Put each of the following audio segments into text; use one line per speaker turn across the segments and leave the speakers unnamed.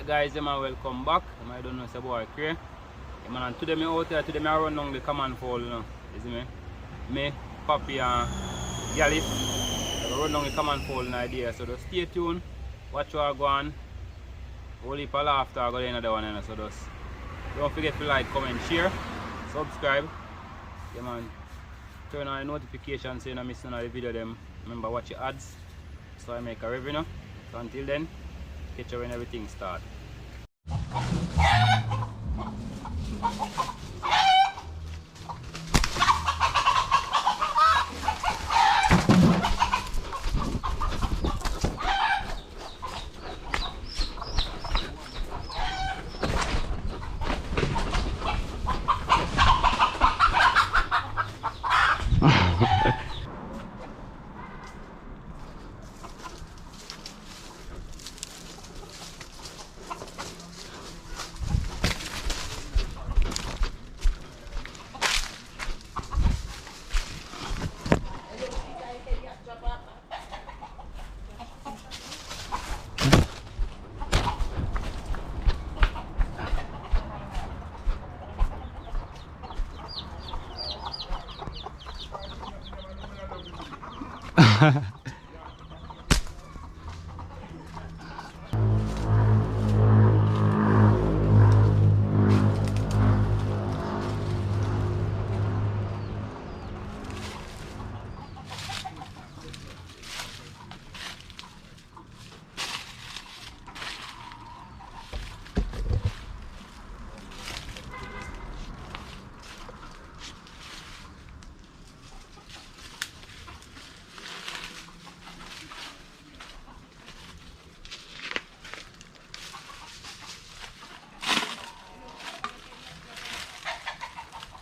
guys, welcome back. I don't know it's about Cray. Man, and today I out here, today I run down the command fold, you know. You see me? Me, Papi and Gallif. I run down the command fold in idea. So just stay tuned, watch what I go on. Only for after I go to another one, you know. So just don't forget to like, comment, share, subscribe. Yeah man. Turn on the notifications so you don't miss none of the video them. Remember watch your ads so I make a revenue. So until then, catch you when everything starts.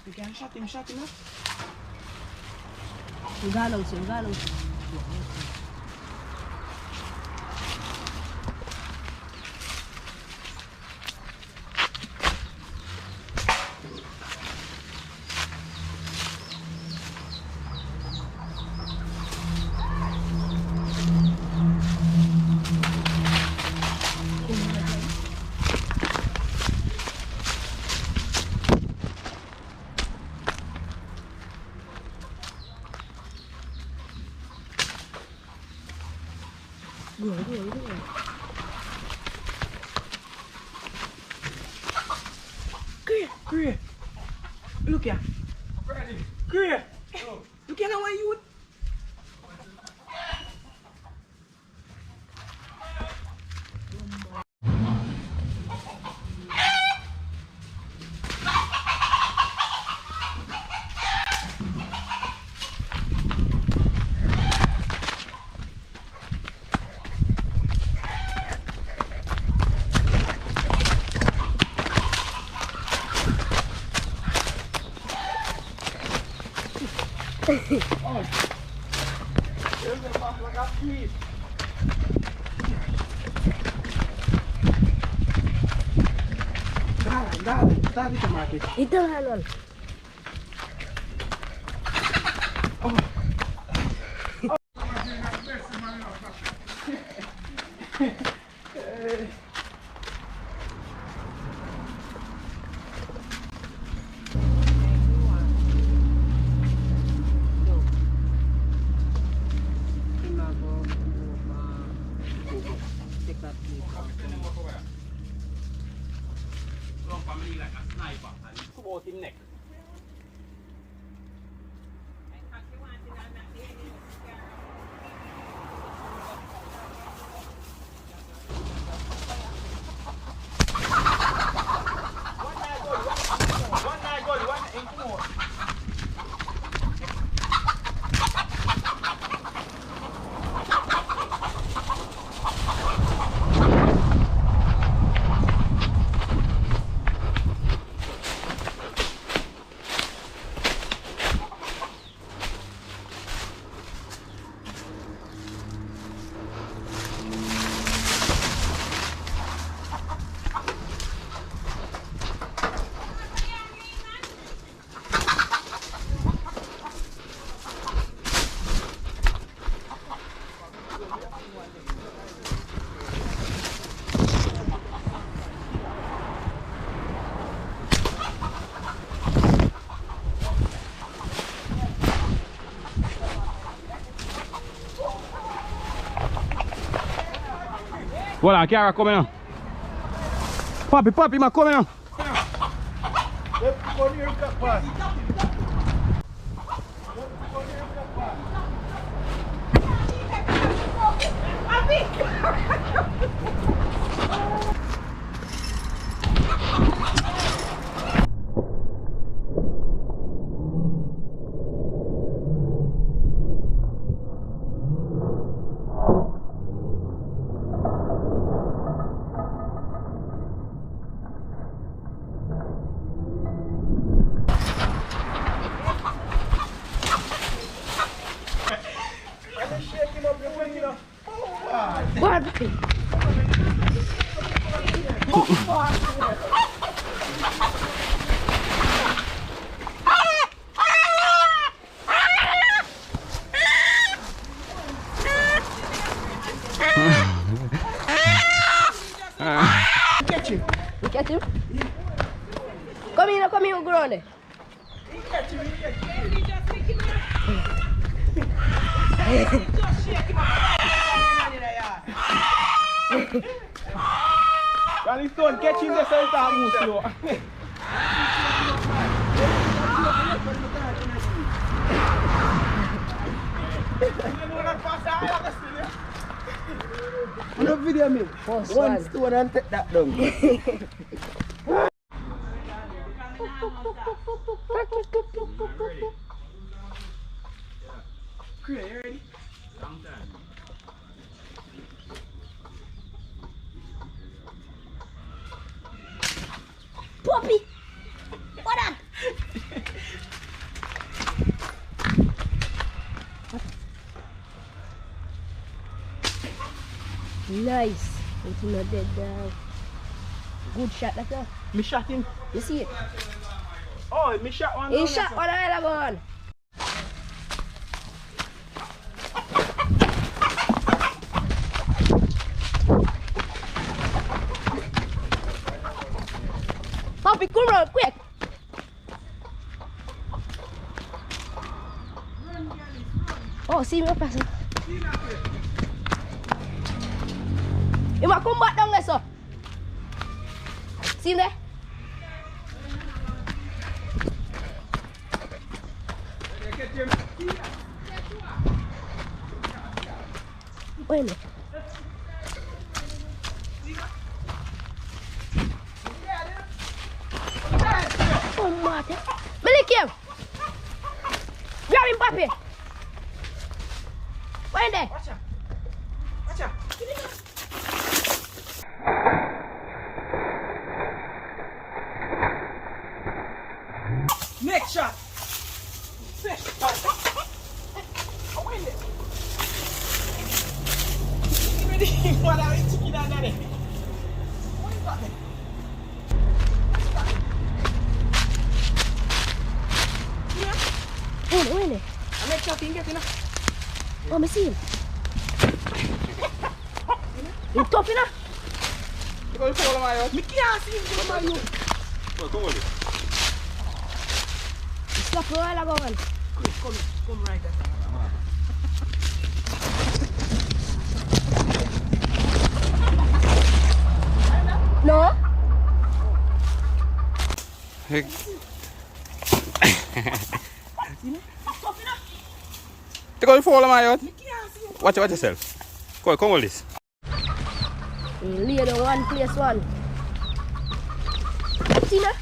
You can shut him up.
Galaw. Go.
Cray. Look here. Cray. Look here now why you. Oh, there's a box like a piece. Dale, tomate.
Ito halal.
Voilà, Kiara, come now. Papi, ma come now.
Papi.
Catch him.
You catch him? Come here, go around there.
Catch him. Charlie Stone, catch him there so he can't move slow. No video me. One stone and take that down. Chris, you ready?
Puppy! What up? Nice. It's not dead now. Good shot, that's all.
Me shot him.
You see it?
Oh, me shot one.
He shot one while ago. Puppy, come on, quick! Oh, see me passing. You must come back down there, sir. See him there? Wait a minute. Oh, mate. Malik him. Grab him, Papi. Wait there.
Watch out. Watch out. Next shot. Next shot. Oh, wait there. What are you chicken and daddy? What is that?
Wait there.
I make shot in get enough.
Oh, I see him. He's tough enough.
You go follow my house. Me can't see him follow my house.
Well, come on.
He stopped a while ago, man.
Come right there.
No?
Hey. You go follow my out. Watch yourself. Come on this.
He lay the one place one. See now?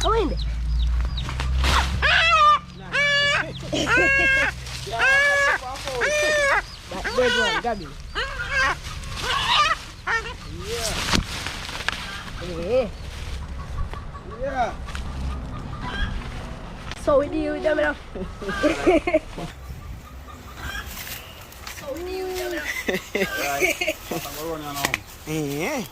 Come in there. That dead one, Gabby. Yeah.
Yeah.
So we deal with them now. So we deal with them now.
Right. I'm running on home.
Yeah.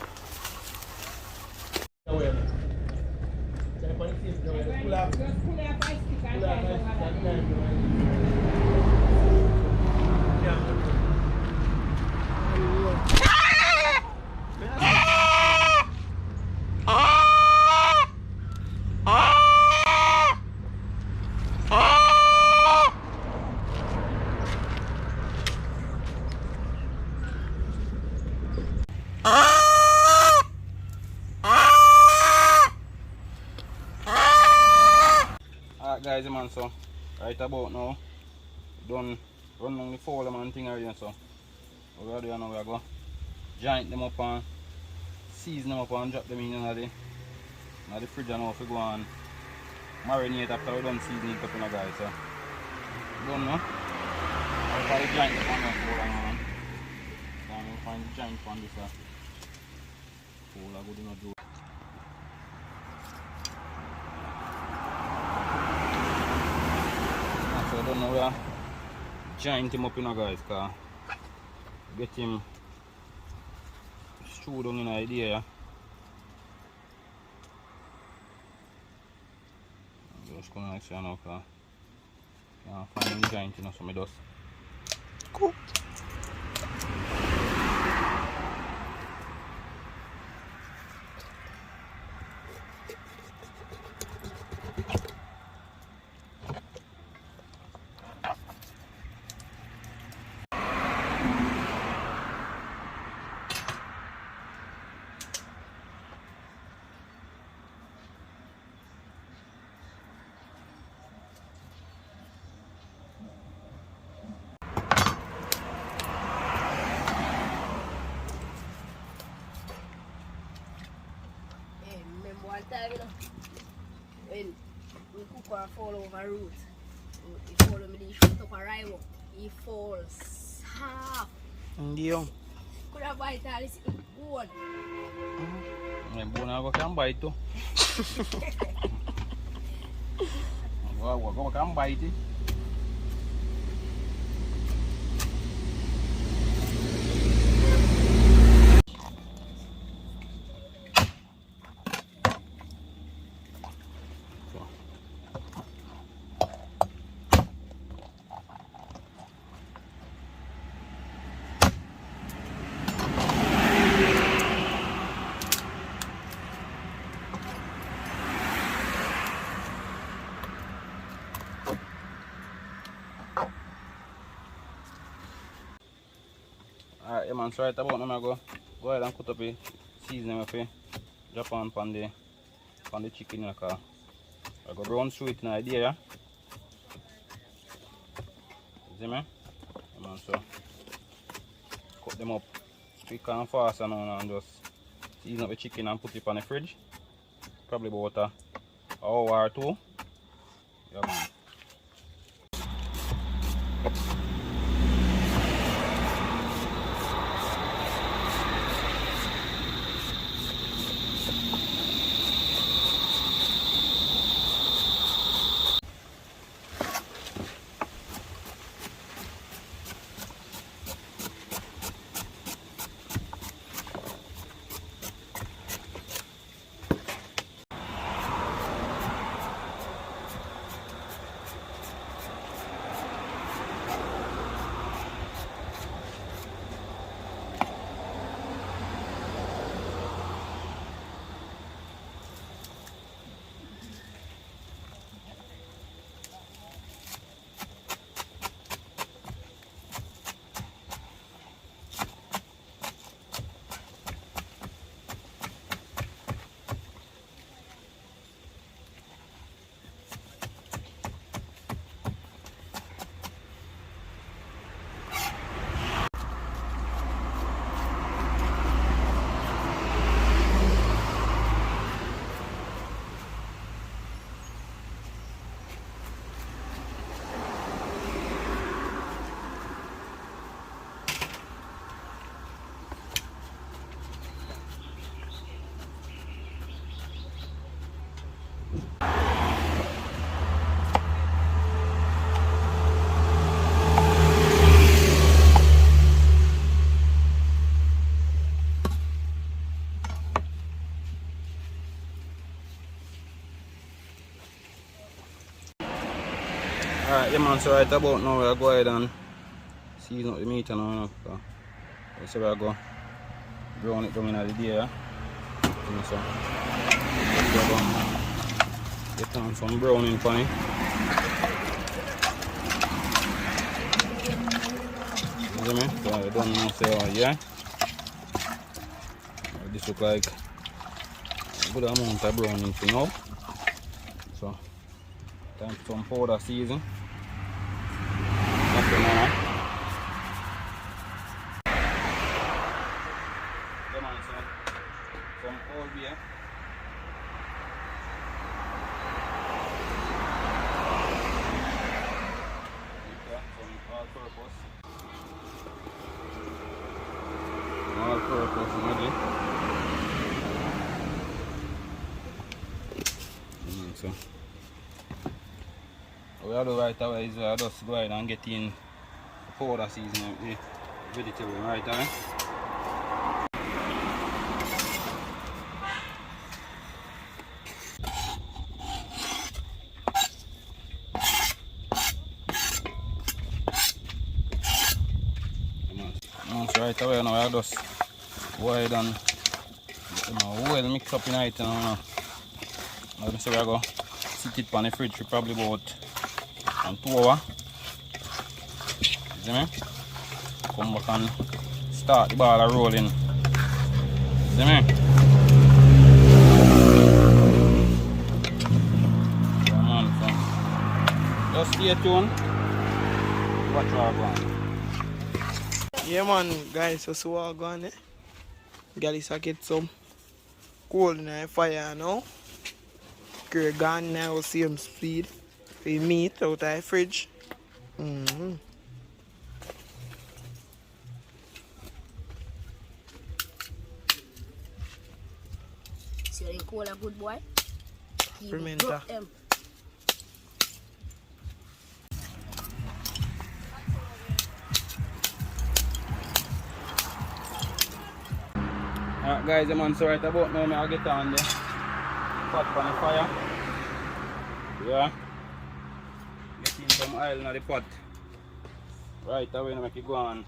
Alright guys, man, so right about now, done run on the fowl man thing already, so we're going to do now, we're going to joint them up and season them up and drop them in the fridge now if we go and marinate after we done seasoning it up, guys. So done now. I'll probably joint them on the fowl man. So I'm going to find the joint on this fowl I go do not do. So I don't know where joint him up guys, cause get him stewed down in the idea. Yeah? I'm just going like so now, cause I can't find him joint, so I just cool.
One time, you know, when we cook or fall over root, he follow me, he shoot up a rival, he falls half.
Hindi
Could have bite all this bone.
May bone ako kang bite to. Wag ako kang bite. Alright, yeah, man, so right about now I go ahead and cut up the seasoning of it, drop on the chicken, I go brown through it in the idea, yeah? You see me? Yeah, man, so cut them up quick and fast and just season up the chicken and put it on the fridge. Probably about an hour or two. Yeah, man. Alright, yeah, man, so right about now we'll go ahead and season up the meat now. So we'll go brown it down in the day, yeah? So we'll go get on some browning for it. You see me? So I don't know, say, oh, yeah? This look like a good amount of browning for now. So time for some powder season. That's the man. Come on, son. Some old beer. All-purpose ready. So what I do right away is I just go ahead and get in powder seasoning with the vegetable right away. Right away now I just go ahead and well mix up in it now. So we are going to sit it on the fridge for probably about 2 hours. See me? Come back and start the ball rolling. See me? Come on, so just stay tuned. Watch our going.
Yeah man, guys, so what going there? Guys, I get some coal in the fire now. Curry gone now, same speed. We meat out of the fridge.
See the coal a good boy?
Pimenta.
Alright guys, the man, so right about now I'll get on the pot on the fire. Yeah. Getting some oil in the pot. Right away, make it go and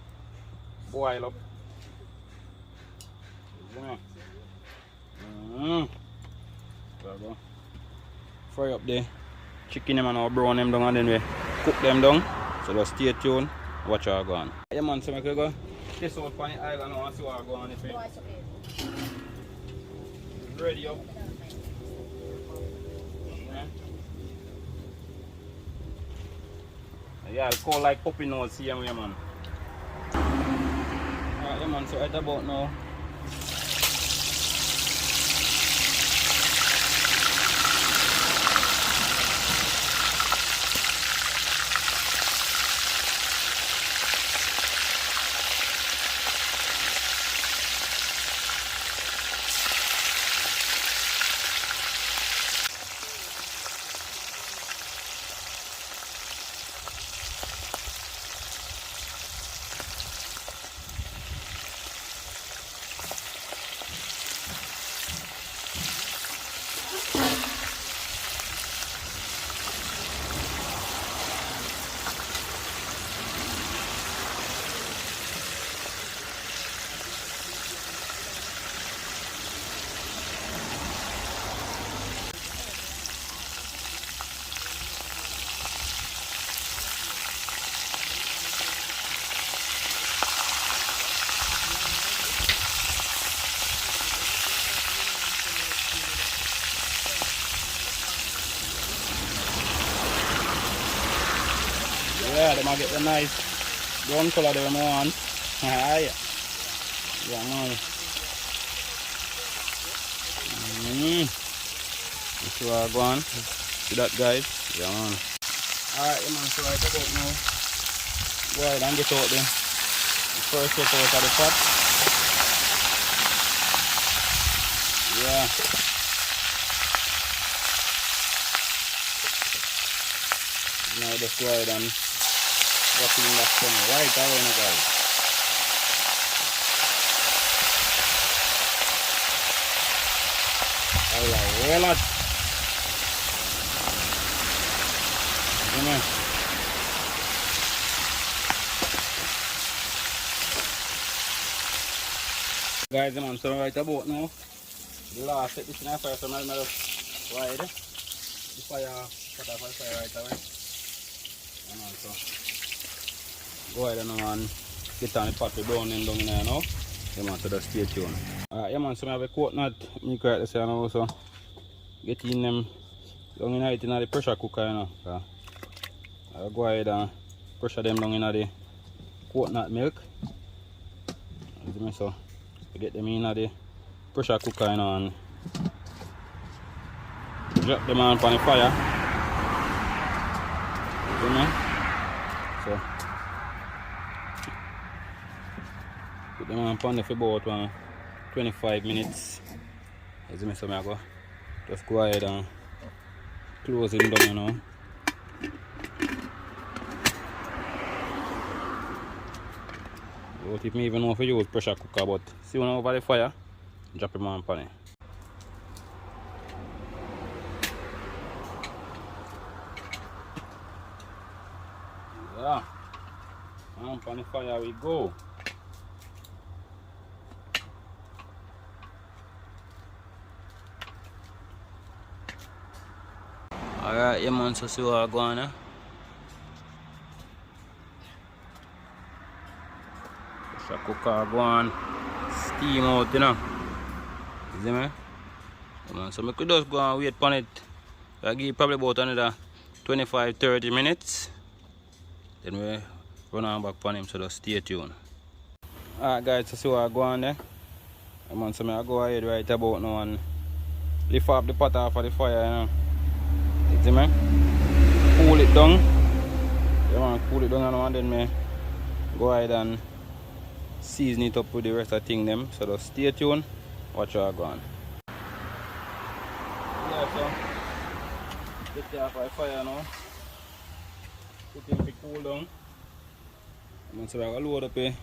boil up. See me? There we go. Fry up the chicken them and our brown them down and then we cook them down. So just stay tuned, watch how I go on. Yeah man, so make we go test out on the island now and see what I go on if it. Ready up. Yeah, it's called like puppy nose here, man. Alright, yeah, man, so right about now. Yeah, they might get the nice brown color they want. Yeah, man. That's where I go on. See that, guys? Yeah, man. Alright, yeah, man. So right about now, go ahead and get out the first set out of the pot. Yeah. Now just go ahead and drop in that sun right away now, guys. Alright, well hot. Guys, man, so right about now, the last set this in the fire, so I'm just wide the fire, cut off the fire right away. So go ahead and get on the pot with brown and down in there now. Yeah man, so just stay tuned. Yeah man, so I have a coconut milk right this here now, so getting them down in the pressure cooker, you know. So I'll go ahead and pressure them down in the coconut milk. So get them in the pressure cooker, you know, and drop them on the fire. So put them on pan for about 25 minutes. As you see, I go just go ahead and close them down, you know. But if me even know if you use pressure cooker, but see when over the fire, drop them on pan. Yeah, on pan the fire we go. Alright, yeah man, so see what I go on now. Pressure cooker go on, steam out, you know. You see me? Yeah, man, so I could just go and wait on it. I give probably about another 25-30 minutes. Then we run on back on him, so just stay tuned. Alright guys, so see what I go on there. Yeah, man, so I go ahead right about now and lift up the pot off of the fire, you know. You see me? Cool it down. Yeah man, cool it down and then me go ahead and season it up with the rest of the thing them. So just stay tuned, watch how I go on. Yeah, so get it off the fire now. Put it to cool down. And so I go load up a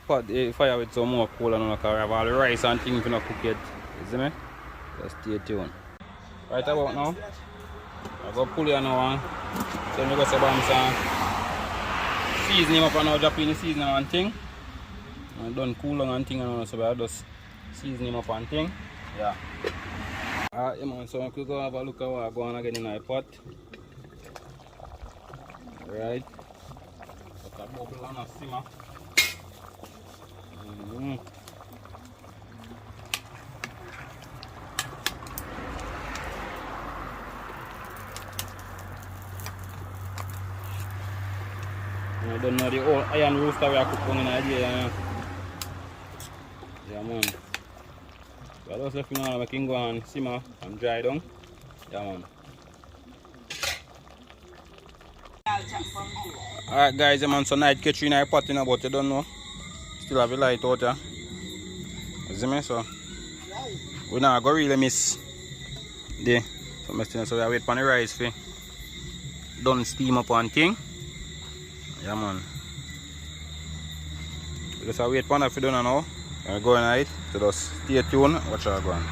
pot the fire with some more coal and all, because I have all the rice and things to not cook it. You see me? Just stay tuned. Right about now, I go pull it now and then we go say season him up and now drop in the seasoning and thing. And done cool down and thing and all, so I just season him up and thing. Yeah. Alright, yeah man, so I could go have a look at what I go on again in my pot. Right. Let a bubble and a simmer. I don't know the old iron rooster we are cooking in idea. Yeah man. So I just left me now, I can go and simmer and dry down. Yeah man. Alright guys, yeah man, so night catch in our pot in, but you don't know. Still have a light out here. You see me? So we now go really miss the so we wait for the rice for done steam up and thing. Yeah man. We just wait for that for done now. We're going night. So just stay tuned, watch how I go on.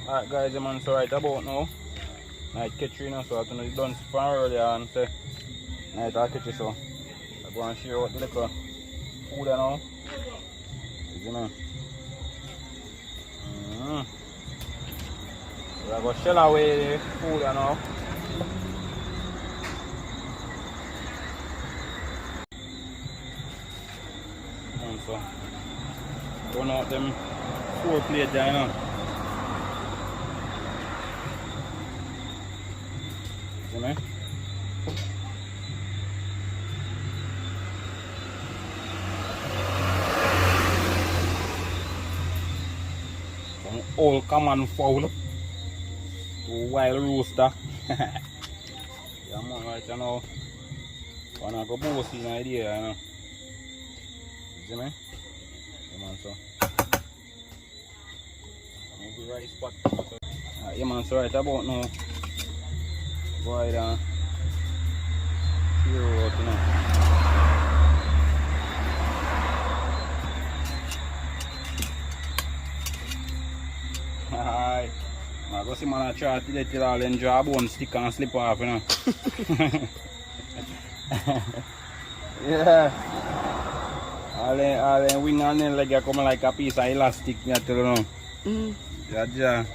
Alright guys, yeah man, so right about now. Night catch you now, so I have to done from earlier and say night I'll catch you, so I go and share out the little food now. You know. So I go shell away the food now. And so run out them 4 plates there now. See me? Some old common fowl to wild rooster. Yeah man, right now wanna go boast in idea, you know. See me? Yeah man, so move the rice pot. Yeah man, so right about now go ahead and clear out, you know. Alright. I go see man try to let it all in jawbone stick and slip off, you know. Yeah. All the wing and then leg come like a piece of elastic, you know. Yeah.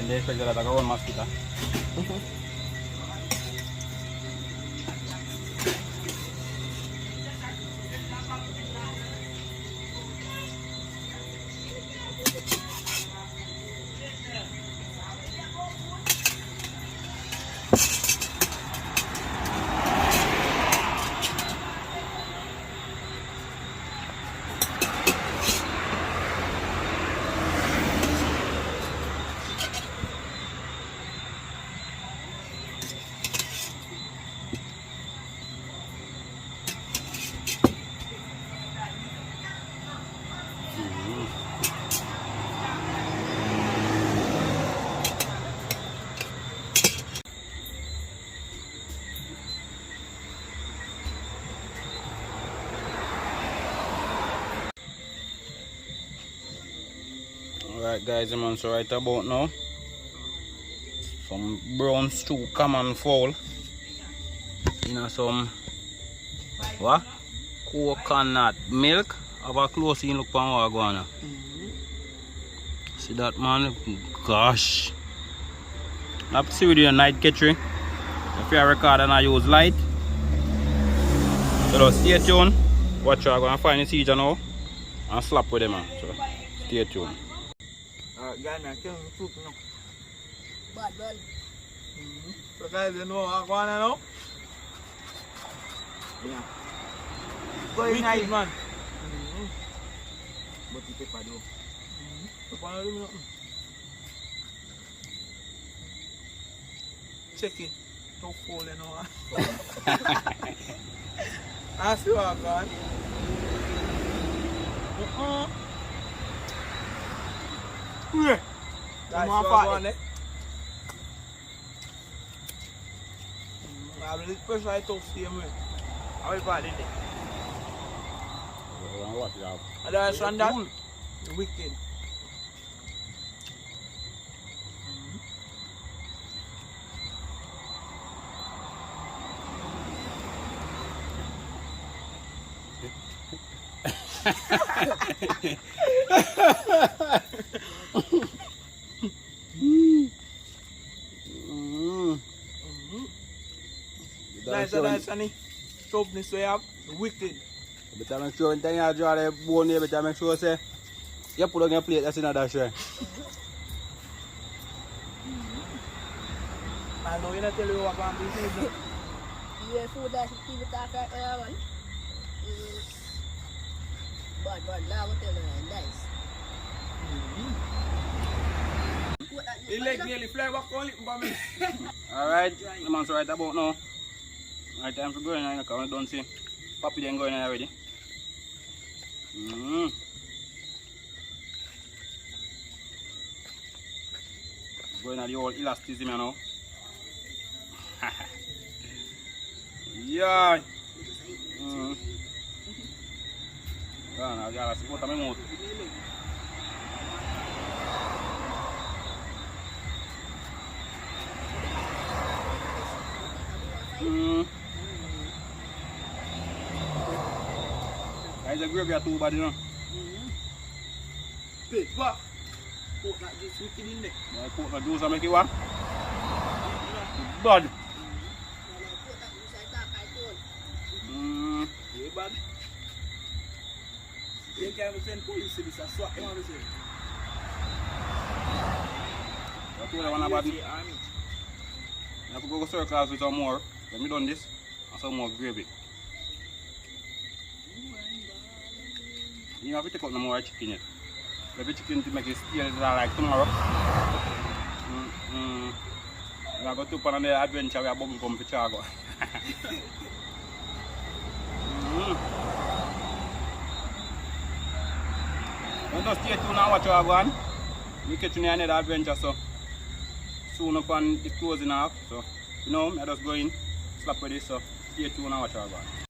And they expect that I go on mosquito. Alright guys, I'm on so right about now. Some Brownstew common fowl. You know, some what? Coconut milk. Have a close in look on what going on. See that man? Gosh. I've seen with you a night catching. If you record and I use light. So just stay tuned. Watch you are going to find the seeds now and slap with them, man. So stay tuned.
Guys, I kill the soup now.
Bad.
So guys, you know what I'm going on now? Yeah. Going nice, man. But you pepper though. Pepper do nothing. Check it. Don't fall in now. I see what I'm going. Yeah. That's what I'm going. I really push right off the same way. How is that in there? And that's on that. Wicked. Nice, Sonny. Soapness we have, wicked.
But make sure when you draw the bone here, but make sure say you put on your plate, that's another share.
I know you're not telling you what I'm doing.
You have food that you keep it dark right now, man. Bad, now I tell you, nice.
The leg nearly fly back on it, me.
Alright, the man's right about now. Right time for going on, because I don't see Papi then going on already. Going on the old elasticity now. Yeah. Now, yeah, let's go to my mouth. Guys, the gravy are too bad, you know.
Big, what? Put that juice wicked in there.
I put the juice and make it what? Bad.
Yeah, bad. You can't send police to this, I swap them on this.
That's what I want about me. I have to go circles with some more. When we done this, and some more gravy. You have to take out no more chicken yet. Let the chicken to make it stale like tomorrow. We are going to put on the adventure we are going to come to Chicago. Don't stay tuned and watch you going. We catch you in another adventure, so soon upon the closing off. So, you know, I just go in, slap with this, so stay tuned and watch you going.